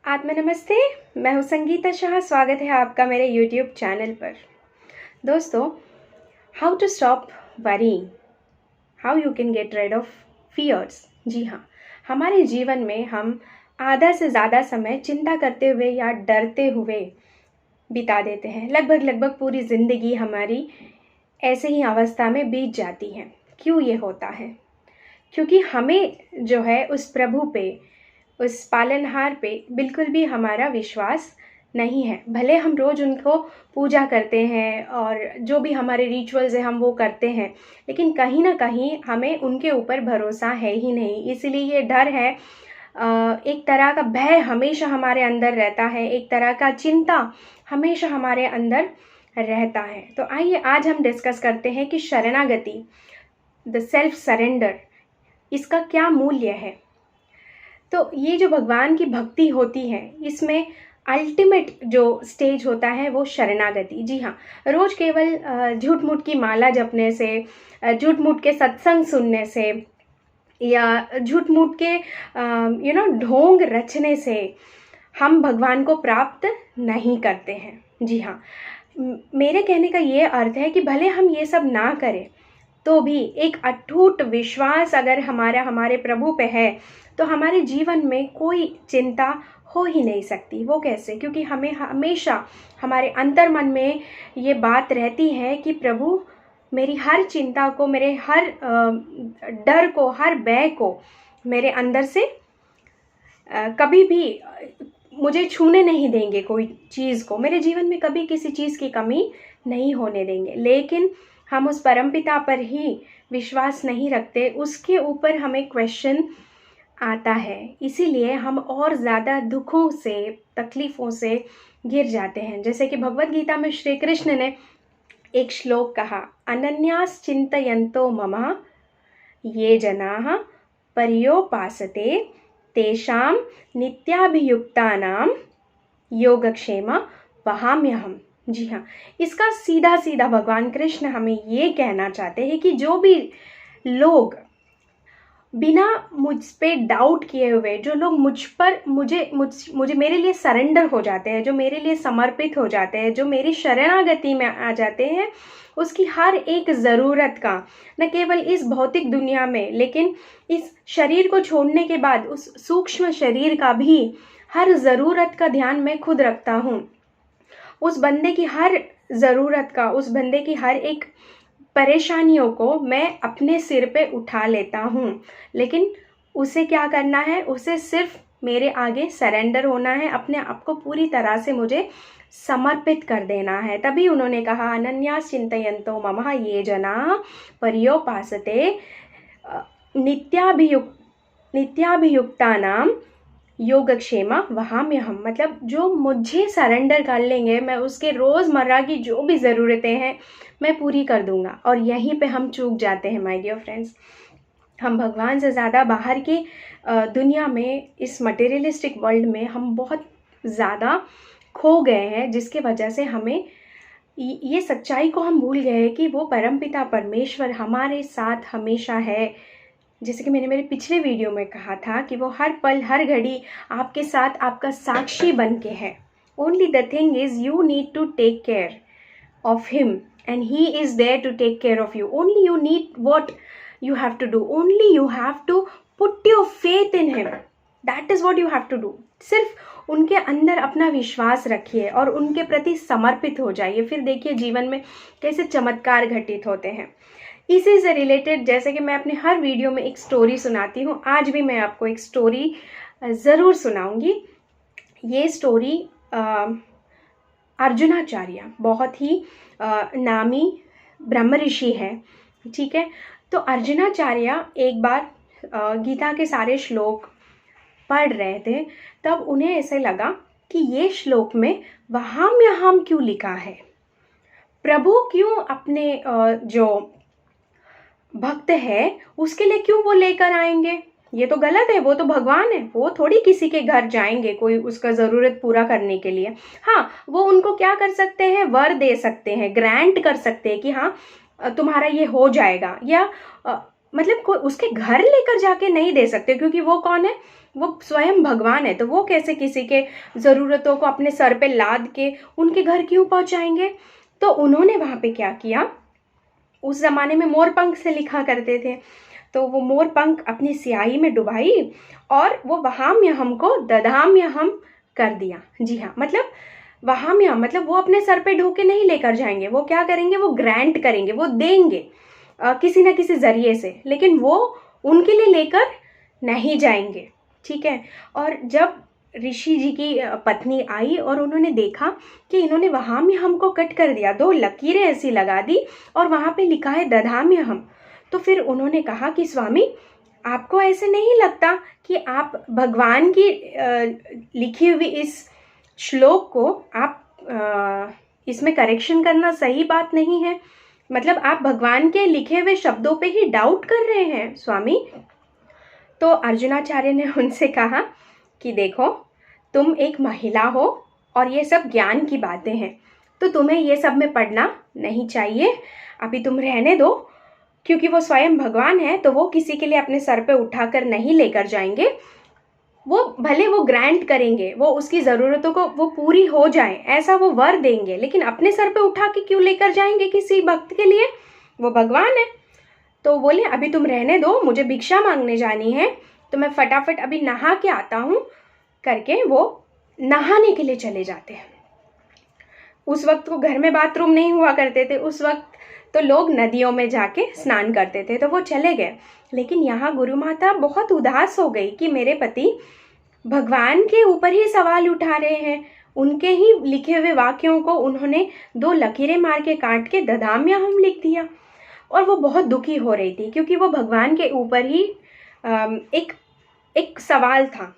आत्मा नमस्ते। मैं हूँ संगीता शाह। स्वागत है आपका मेरे YouTube चैनल पर। दोस्तों, how to stop worrying, how you can get rid of fears. जी हाँ, हमारे जीवन में हम आधा से ज़्यादा समय चिंता करते हुए या डरते हुए बिता देते हैं। लगभग पूरी ज़िंदगी हमारी ऐसे ही अवस्था में बीत जाती है। क्यों ये होता है? क्योंकि हमें जो है उस प्रभु पे, उस पालनहार पे बिल्कुल भी हमारा विश्वास नहीं है। भले हम रोज़ उनको पूजा करते हैं और जो भी हमारे रिचुअल्स हैं हम वो करते हैं, लेकिन कहीं ना कहीं हमें उनके ऊपर भरोसा है ही नहीं। इसलिए ये डर है, एक तरह का भय हमेशा हमारे अंदर रहता है, एक तरह का चिंता हमेशा हमारे अंदर रहता है। तो आइए आज हम डिस्कस करते हैं कि शरणागति, द सेल्फ सरेंडर, इसका क्या मूल्य है। तो ये जो भगवान की भक्ति होती है, इसमें अल्टीमेट जो स्टेज होता है वो शरणागति। जी हाँ, रोज़ केवल झूठ मूठ की माला जपने से, झूठ मूठ के सत्संग सुनने से या झूठ मूठ के ढोंग रचने से हम भगवान को प्राप्त नहीं करते हैं। जी हाँ, मेरे कहने का ये अर्थ है कि भले हम ये सब ना करें तो भी एक अटूट विश्वास अगर हमारे प्रभु पे है तो हमारे जीवन में कोई चिंता हो ही नहीं सकती। वो कैसे? क्योंकि हमें हमेशा हमारे अंतर्मन में ये बात रहती है कि प्रभु मेरी हर चिंता को, मेरे हर डर को, हर भय को मेरे अंदर से कभी भी मुझे छूने नहीं देंगे। कोई चीज़ को मेरे जीवन में कभी किसी चीज़ की कमी नहीं होने देंगे। लेकिन हम उस परमपिता पर ही विश्वास नहीं रखते, उसके ऊपर हमें क्वेश्चन आता है। इसीलिए हम और ज़्यादा दुखों से, तकलीफ़ों से घिर जाते हैं। जैसे कि भगवद गीता में श्री कृष्ण ने एक श्लोक कहा, अनन्यास चिंतयन्तो मम ये जनाः पर्योपासते तेषां नित्याभियुक्तानां योगक्षेम वहाम्यहम्। जी हाँ, इसका सीधा सीधा भगवान कृष्ण हमें ये कहना चाहते हैं कि जो भी लोग बिना मुझ पे डाउट किए हुए, जो लोग मुझे मेरे लिए सरेंडर हो जाते हैं, जो मेरे लिए समर्पित हो जाते हैं, जो मेरी शरणागति में आ जाते हैं, उसकी हर एक ज़रूरत का, न केवल इस भौतिक दुनिया में लेकिन इस शरीर को छोड़ने के बाद उस सूक्ष्म शरीर का भी हर ज़रूरत का ध्यान मैं खुद रखता हूँ। उस बंदे की हर ज़रूरत का, उस बंदे की हर एक परेशानियों को मैं अपने सिर पे उठा लेता हूँ। लेकिन उसे क्या करना है? उसे सिर्फ मेरे आगे सरेंडर होना है, अपने आप को पूरी तरह से मुझे समर्पित कर देना है। तभी उन्होंने कहा, अनन्यास चिंतयन्तो मम ये जनाः पर्योपासते नित्याभियुक्तानां योगक्षेम वहाम्यहम्। मतलब जो मुझे सरेंडर कर लेंगे, मैं उसके रोज़मर्रा की जो भी ज़रूरतें हैं मैं पूरी कर दूंगा। और यहीं पे हम चूक जाते हैं माय डियर फ्रेंड्स। हम भगवान से ज़्यादा बाहर की दुनिया में, इस मटेरियलिस्टिक वर्ल्ड में हम बहुत ज़्यादा खो गए हैं, जिसके वजह से हमें ये सच्चाई को हम भूल गए हैं कि वो परमपिता परमेश्वर हमारे साथ हमेशा है। जैसे कि मैंने मेरे पिछले वीडियो में कहा था कि वो हर पल हर घड़ी आपके साथ आपका साक्षी बन के है। Only the thing is you need to take care of him and he is there to take care of you. Only you need what you have to do. Only you have to put your faith in him. That is what you have to do. सिर्फ उनके अंदर अपना विश्वास रखिए और उनके प्रति समर्पित हो जाइए। फिर देखिए जीवन में कैसे चमत्कार घटित होते हैं। इसी से रिलेटेड, जैसे कि मैं अपने हर वीडियो में एक स्टोरी सुनाती हूँ, आज भी मैं आपको एक स्टोरी ज़रूर सुनाऊंगी। ये स्टोरी अर्जुनाचार्य, बहुत ही नामी ब्रह्म ऋषि है। ठीक है, तो अर्जुनाचार्य एक बार गीता के सारे श्लोक पढ़ रहे थे। तब उन्हें ऐसे लगा कि ये श्लोक में वहाम्यहम् क्यों लिखा है? प्रभु क्यों अपने जो भक्त है उसके लिए क्यों वो लेकर आएंगे? ये तो गलत है। वो तो भगवान है, वो थोड़ी किसी के घर जाएंगे कोई उसका ज़रूरत पूरा करने के लिए। हाँ, वो उनको क्या कर सकते हैं? वर दे सकते हैं, ग्रांट कर सकते हैं कि हाँ तुम्हारा ये हो जाएगा, या मतलब कोई उसके घर लेकर जाके नहीं दे सकते, क्योंकि वो कौन है, वो स्वयं भगवान है। तो वो कैसे किसी के ज़रूरतों को अपने सर पे लाद के उनके घर क्यों पहुंचाएंगे। तो उन्होंने वहाँ पे क्या किया, उस ज़माने में मोर पंख से लिखा करते थे, तो वो मोर पंख अपनी स्याही में डुबाई और वो वहाम्यहम को दधाम्यहम कर दिया। जी हाँ, मतलब वहाम्यहम मतलब वो अपने सर पे ढो के नहीं लेकर जाएंगे, वो क्या करेंगे, वो ग्रांट करेंगे, वो देंगे किसी न किसी ज़रिए से, लेकिन वो उनके लिए लेकर नहीं जाएंगे। ठीक है। और जब ऋषि जी की पत्नी आई और उन्होंने देखा कि इन्होंने वहाम्यहम को कट कर दिया, 2 लकीरें ऐसी लगा दी और वहाँ पे लिखा है दधाम्यहम, तो फिर उन्होंने कहा कि स्वामी, आपको ऐसे नहीं लगता कि आप भगवान की लिखी हुई इस श्लोक को आप इसमें करेक्शन करना सही बात नहीं है, मतलब आप भगवान के लिखे हुए शब्दों पे ही डाउट कर रहे हैं स्वामी। तो अर्जुनाचार्य ने उनसे कहा कि देखो, तुम एक महिला हो और ये सब ज्ञान की बातें हैं, तो तुम्हें ये सब में पढ़ना नहीं चाहिए, अभी तुम रहने दो, क्योंकि वो स्वयं भगवान है, तो वो किसी के लिए अपने सर पे उठाकर नहीं लेकर जाएंगे, वो भले वो ग्रांट करेंगे, वो उसकी ज़रूरतों को वो पूरी हो जाए ऐसा वो वर देंगे, लेकिन अपने सर पे उठा के क्यों लेकर जाएंगे किसी भक्त के लिए, वो भगवान है। तो बोले अभी तुम रहने दो, मुझे भिक्षा मांगने जानी है, तो मैं फटाफट अभी नहा के आता हूँ करके वो नहाने के लिए चले जाते हैं। उस वक्त को घर में बाथरूम नहीं हुआ करते थे, उस वक्त तो लोग नदियों में जाके स्नान करते थे, तो वो चले गए। लेकिन यहाँ गुरु माता बहुत उदास हो गई कि मेरे पति भगवान के ऊपर ही सवाल उठा रहे हैं, उनके ही लिखे हुए वाक्यों को उन्होंने 2 लकीरें मार के काट के दधाम्यहम लिख दिया। और वो बहुत दुखी हो रही थी, क्योंकि वो भगवान के ऊपर ही एक सवाल था।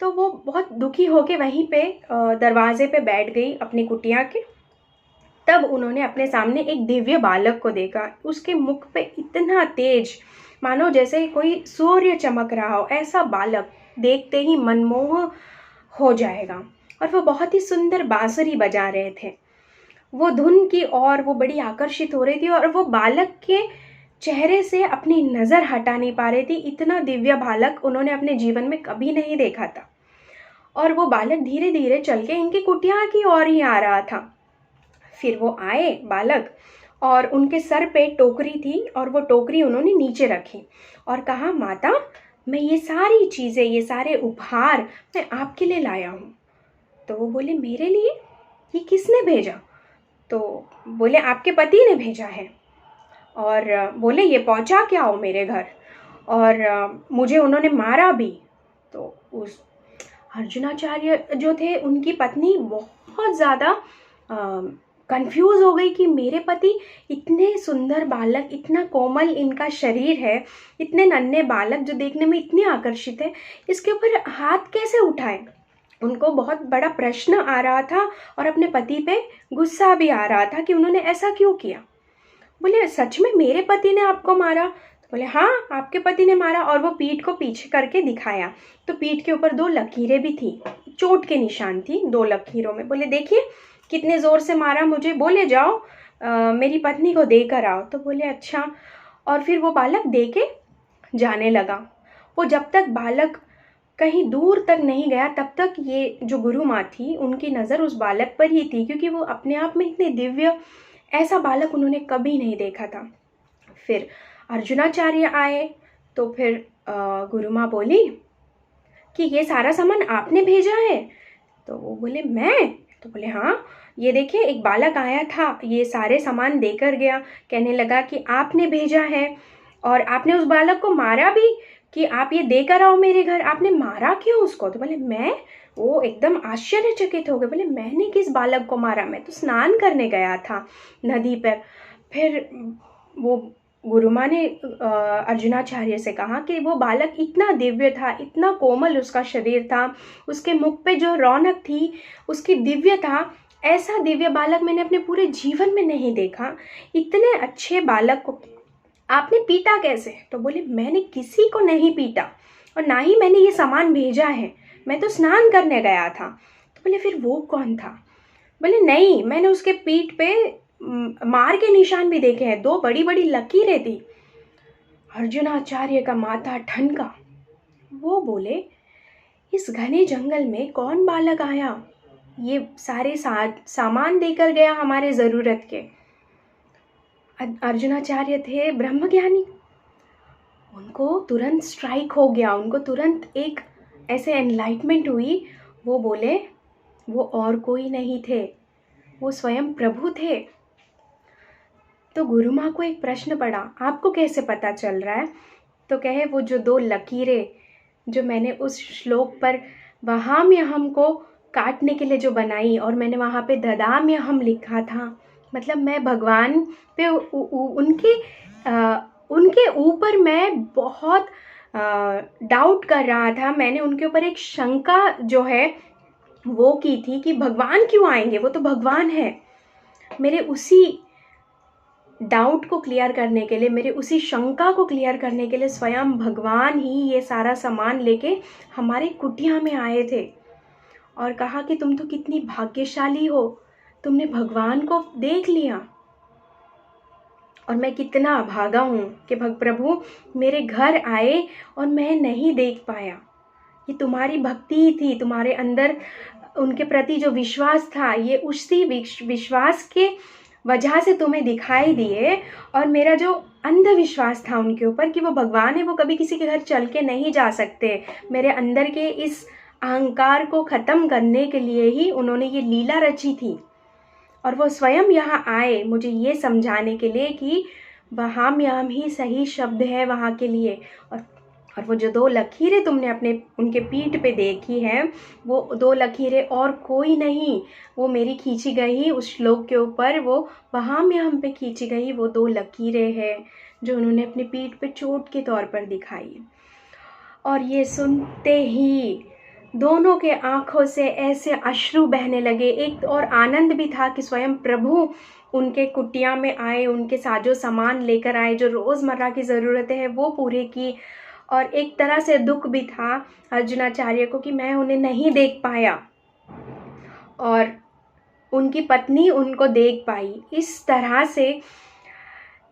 तो वो बहुत दुखी होके वहीं पे दरवाजे पे बैठ गई अपनी कुटिया के। तब उन्होंने अपने सामने एक दिव्य बालक को देखा, उसके मुख पे इतना तेज, मानो जैसे कोई सूर्य चमक रहा हो, ऐसा बालक देखते ही मनमोह हो जाएगा। और वो बहुत ही सुंदर बांसुरी बजा रहे थे, वो धुन की और वो बड़ी आकर्षित हो रही थी, और वो बालक के चेहरे से अपनी नज़र हटा नहीं पा रही थी। इतना दिव्य बालक उन्होंने अपने जीवन में कभी नहीं देखा था। और वो बालक धीरे धीरे चल के इनकी कुटिया की ओर ही आ रहा था। फिर वो आए बालक, और उनके सर पे टोकरी थी, और वो टोकरी उन्होंने नीचे रखी और कहा, माता, मैं ये सारी चीज़ें, ये सारे उपहार मैं आपके लिए लाया हूँ। तो वो बोले, मेरे लिए? ये किसने भेजा? तो बोले, आपके पति ने भेजा है। और बोले, ये पहुंचा के आओ मेरे घर, और मुझे उन्होंने मारा भी। तो उस अर्जुनाचार्य जो थे, उनकी पत्नी बहुत ज़्यादा कंफ्यूज हो गई कि मेरे पति, इतने सुंदर बालक, इतना कोमल इनका शरीर है, इतने नन्हे बालक जो देखने में इतने आकर्षित है, इसके ऊपर हाथ कैसे उठाए। उनको बहुत बड़ा प्रश्न आ रहा था और अपने पति पे गुस्सा भी आ रहा था कि उन्होंने ऐसा क्यों किया। बोले, सच में मेरे पति ने आपको मारा? तो बोले, हाँ, आपके पति ने मारा। और वो पीठ को पीछे करके दिखाया, तो पीठ के ऊपर 2 लकीरें भी थी, चोट के निशान थी 2 लकीरों में। बोले, देखिए कितने ज़ोर से मारा मुझे, बोले जाओ मेरी पत्नी को देकर आओ। तो बोले, अच्छा। और फिर वो बालक दे के जाने लगा। वो जब तक बालक कहीं दूर तक नहीं गया, तब तक ये जो गुरु माँ थी, उनकी नज़र उस बालक पर ही थी, क्योंकि वो अपने आप में इतने दिव्य, ऐसा बालक उन्होंने कभी नहीं देखा था। फिर अर्जुनाचार्य आए, तो फिर गुरु माँ बोली कि ये सारा सामान आपने भेजा है? तो वो बोले, मैं? तो बोले, हाँ, ये देखिए एक बालक आया था, ये सारे सामान देकर गया, कहने लगा कि आपने भेजा है, और आपने उस बालक को मारा भी कि आप ये देकर आओ मेरे घर। आपने मारा क्यों उसको? तो बोले, मैं? वो एकदम आश्चर्यचकित हो गए, बोले, मैंने किस बालक को मारा? मैं तो स्नान करने गया था नदी पर। फिर वो गुरु माँ ने अर्जुनाचार्य से कहा कि वो बालक इतना दिव्य था, इतना कोमल उसका शरीर था, उसके मुख पे जो रौनक थी, उसकी दिव्यता, ऐसा दिव्य बालक मैंने अपने पूरे जीवन में नहीं देखा। इतने अच्छे बालक को आपने पीटा कैसे? तो बोले, मैंने किसी को नहीं पीटा, और ना ही मैंने ये सामान भेजा है, मैं तो स्नान करने गया था। तो बोले, फिर वो कौन था? बोले, नहीं, मैंने उसके पीठ पे मार के निशान भी देखे हैं, 2 बड़ी बड़ी लकीरें थी। अर्जुनाचार्य का माथा ठनका। वो बोले, इस घने जंगल में कौन बालक आया, ये सारे सामान देकर गया हमारे ज़रूरत के। अर्जुनाचार्य थे ब्रह्मज्ञानी, उनको तुरंत स्ट्राइक हो गया, उनको तुरंत एक ऐसे एनलाइटमेंट हुई। वो बोले वो और कोई नहीं थे, वो स्वयं प्रभु थे। तो गुरु माँ को एक प्रश्न पड़ा, आपको कैसे पता चल रहा है? तो कहे, वो जो 2 लकीरें जो मैंने उस श्लोक पर वहाम्यहम को काटने के लिए जो बनाई, और मैंने वहाँ पे ददाम्यहम लिखा था, मतलब मैं भगवान पे उनके ऊपर मैं बहुत डाउट कर रहा था। मैंने उनके ऊपर एक शंका जो है वो की थी कि भगवान क्यों आएंगे, वो तो भगवान है। मेरे उसी डाउट को क्लियर करने के लिए, मेरे उसी शंका को क्लियर करने के लिए स्वयं भगवान ही ये सारा सामान लेके हमारे कुटिया में आए थे और कहा कि तुम तो कितनी भाग्यशाली हो, तुमने भगवान को देख लिया। और मैं कितना भागा हूँ कि प्रभु मेरे घर आए और मैं नहीं देख पाया। ये तुम्हारी भक्ति थी, तुम्हारे अंदर उनके प्रति जो विश्वास था, ये उसी विश्वास के वजह से तुम्हें दिखाई दिए। और मेरा जो अंधविश्वास था उनके ऊपर कि वो भगवान है, वो कभी किसी के घर चल के नहीं जा सकते, मेरे अंदर के इस अहंकार को ख़त्म करने के लिए ही उन्होंने ये लीला रची थी। और वो स्वयं यहाँ आए मुझे ये समझाने के लिए कि वहाम्यहम ही सही शब्द है वहाँ के लिए। और वो जो 2 लकीरें तुमने उनके पीठ पे देखी हैं, वो 2 लकीरें और कोई नहीं, वो मेरी खींची गई उस श्लोक के ऊपर, वो वहाम्यहम पे खींची गई वो 2 लकीरें हैं जो उन्होंने अपनी पीठ पे चोट के तौर पर दिखाई। और ये सुनते ही दोनों के आँखों से ऐसे अश्रु बहने लगे। एक और आनंद भी था कि स्वयं प्रभु उनके कुटिया में आए, उनके साजो सामान लेकर आए, जो रोज़मर्रा की ज़रूरतें हैं वो पूरे की। और एक तरह से दुख भी था अर्जुनाचार्य को कि मैं उन्हें नहीं देख पाया और उनकी पत्नी उनको देख पाई। इस तरह से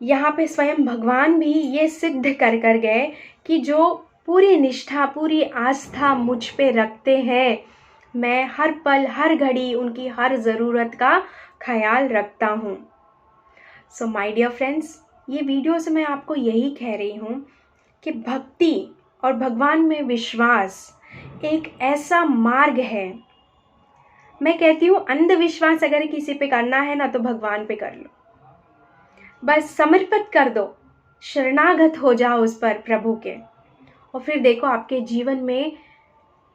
यहाँ पे स्वयं भगवान भी ये सिद्ध कर गए कि जो पूरी निष्ठा, पूरी आस्था मुझ पे रखते हैं, मैं हर पल हर घड़ी उनकी हर ज़रूरत का ख्याल रखता हूँ। सो माय डियर फ्रेंड्स, ये वीडियो से मैं आपको यही कह रही हूँ कि भक्ति और भगवान में विश्वास एक ऐसा मार्ग है। मैं कहती हूँ अंधविश्वास अगर किसी पे करना है ना तो भगवान पे कर लो, बस समर्पित कर दो, शरणागत हो जाओ उस पर प्रभु के, और फिर देखो आपके जीवन में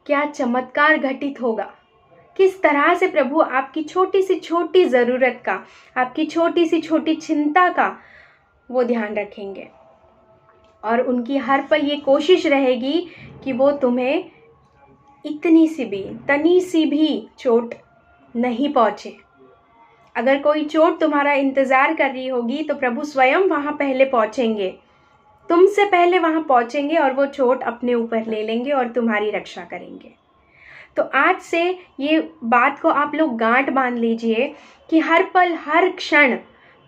क्या चमत्कार घटित होगा। किस तरह से प्रभु आपकी छोटी सी छोटी ज़रूरत का, आपकी छोटी सी छोटी चिंता का वो ध्यान रखेंगे। और उनकी हर पल ये कोशिश रहेगी कि वो तुम्हें इतनी सी भी, तनी सी भी चोट नहीं पहुँचे। अगर कोई चोट तुम्हारा इंतज़ार कर रही होगी तो प्रभु स्वयं वहाँ पहले पहुँचेंगे, तुमसे पहले वहाँ पहुँचेंगे और वो चोट अपने ऊपर ले लेंगे और तुम्हारी रक्षा करेंगे। तो आज से ये बात को आप लोग गांठ बांध लीजिए कि हर पल हर क्षण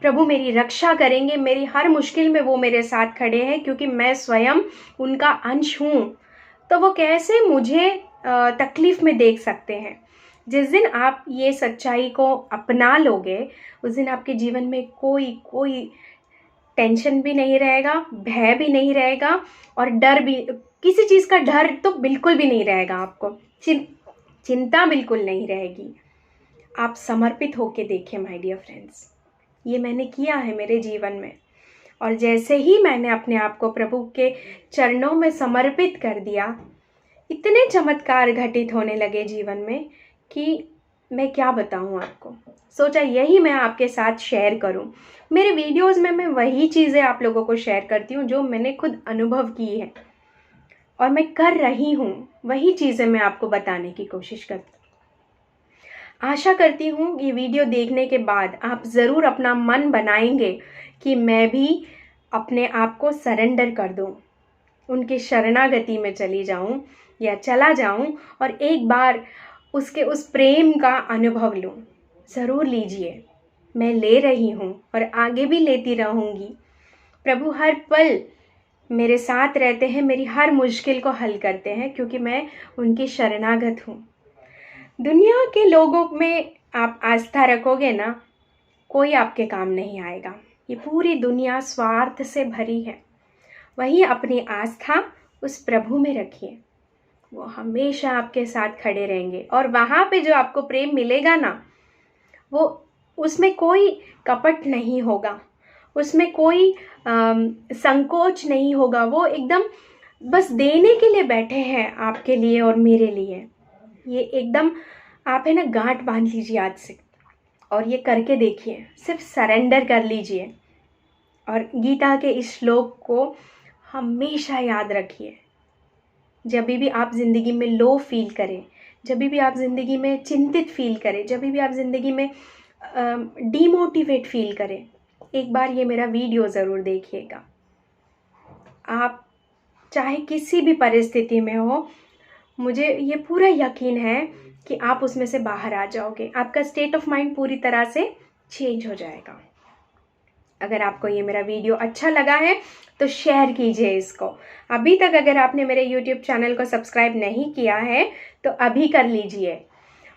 प्रभु मेरी रक्षा करेंगे, मेरी हर मुश्किल में वो मेरे साथ खड़े हैं, क्योंकि मैं स्वयं उनका अंश हूँ। तो वो कैसे मुझे तकलीफ़ में देख सकते हैं। जिस दिन आप ये सच्चाई को अपना लोगे, उस दिन आपके जीवन में कोई टेंशन भी नहीं रहेगा, भय भी नहीं रहेगा, और डर भी, किसी चीज़ का डर तो बिल्कुल भी नहीं रहेगा आपको, चिंता बिल्कुल नहीं रहेगी। आप समर्पित होके देखिए माय डियर फ्रेंड्स, ये मैंने किया है मेरे जीवन में। और जैसे ही मैंने अपने आप को प्रभु के चरणों में समर्पित कर दिया, इतने चमत्कार घटित होने लगे जीवन में कि मैं क्या बताऊं आपको। सोचा यही मैं आपके साथ शेयर करूं। मेरे वीडियोस में मैं वही चीज़ें आप लोगों को शेयर करती हूं जो मैंने खुद अनुभव की है और मैं कर रही हूं, वही चीज़ें मैं आपको बताने की कोशिश करती हूं। आशा करती हूँ ये वीडियो देखने के बाद आप ज़रूर अपना मन बनाएंगे कि मैं भी अपने आप को सरेंडर कर दूँ, उनकी शरणागति में चली जाऊँ या चला जाऊँ और एक बार उसके उस प्रेम का अनुभव लूँ। ज़रूर लीजिए, मैं ले रही हूँ और आगे भी लेती रहूँगी। प्रभु हर पल मेरे साथ रहते हैं, मेरी हर मुश्किल को हल करते हैं, क्योंकि मैं उनकी शरणागत हूँ। दुनिया के लोगों में आप आस्था रखोगे ना, कोई आपके काम नहीं आएगा। ये पूरी दुनिया स्वार्थ से भरी है। वहीं अपनी आस्था उस प्रभु में रखिए, वो हमेशा आपके साथ खड़े रहेंगे। और वहाँ पे जो आपको प्रेम मिलेगा ना, वो उसमें कोई कपट नहीं होगा, उसमें कोई संकोच नहीं होगा। वो एकदम बस देने के लिए बैठे हैं आपके लिए और मेरे लिए। ये एकदम आप है ना गांठ बांध लीजिए आज से और ये करके देखिए, सिर्फ सरेंडर कर लीजिए। और गीता के इस श्लोक को हमेशा याद रखिए। जब भी आप ज़िंदगी में लो फील करें, जब भी आप ज़िंदगी में चिंतित फील करें, जब भी आप ज़िंदगी में डीमोटिवेट फील करें, एक बार ये मेरा वीडियो ज़रूर देखिएगा। आप चाहे किसी भी परिस्थिति में हो, मुझे ये पूरा यकीन है कि आप उसमें से बाहर आ जाओगे। आपका स्टेट ऑफ माइंड पूरी तरह से चेंज हो जाएगा। अगर आपको ये मेरा वीडियो अच्छा लगा है तो शेयर कीजिए इसको। अभी तक अगर आपने मेरे YouTube चैनल को सब्सक्राइब नहीं किया है तो अभी कर लीजिए।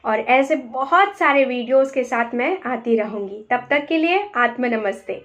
और ऐसे बहुत सारे वीडियोस के साथ मैं आती रहूँगी। तब तक के लिए आत्म नमस्ते।